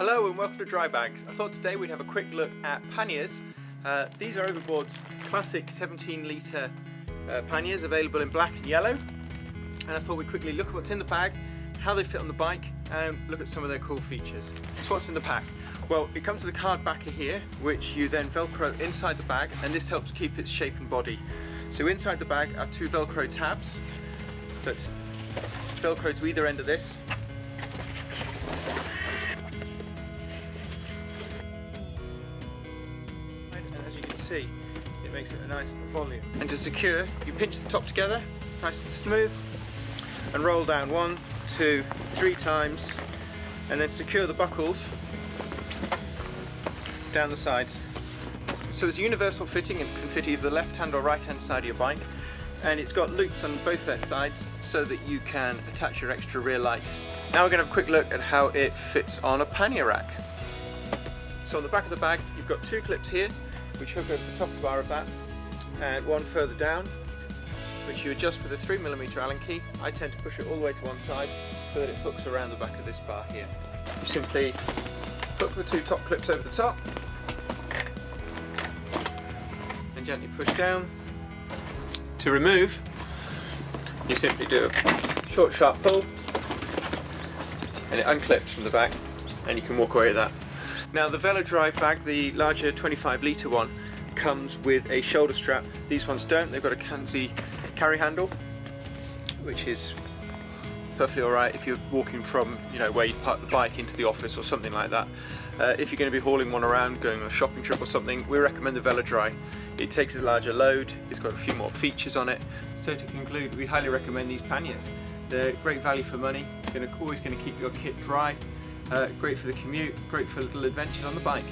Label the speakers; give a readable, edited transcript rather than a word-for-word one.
Speaker 1: Hello and welcome to DryBags. I thought today we'd have a quick look at panniers. These are Overboard's classic 17 litre panniers, available in black and yellow. And I thought we'd quickly look at what's in the bag, how they fit on the bike, and look at some of their cool features. So what's in the pack? Well, it comes with a card backer here, which you then velcro inside the bag, and this helps keep its shape and body. So inside the bag are two velcro tabs that velcro to either end of this. See, it makes it a nice volume. And to secure, you pinch the top together, nice and smooth, and roll down 1, 2, 3 times, and then secure the buckles down the sides. So it's a universal fitting and can fit either the left hand or right hand side of your bike, and it's got loops on both that sides so that you can attach your extra rear light. Now we're going to have a quick look at how it fits on a pannier rack. So on the back of the bag you've got 2 clips here which hook over the top bar of that, and one further down which you adjust with a 3mm Allen key. I tend to push it all the way to one side so that it hooks around the back of this bar here. You simply hook the 2 top clips over the top and gently push down. To remove, you simply do a short sharp pull and it unclips from the back and you can walk away with that. Now the VeloDry bag, the larger 25 litre one, comes with a shoulder strap. These ones don't. They've got a Kanzi carry handle, which is perfectly alright if you're walking from, where you've parked the bike into the office or something like that. If you're going to be hauling one around, going on a shopping trip or something, we recommend the VeloDry. It takes a larger load, it's got a few more features on it. So to conclude, we highly recommend these panniers. They're great value for money, it's always going to keep your kit dry. Great for the commute, great for little adventures on the bike.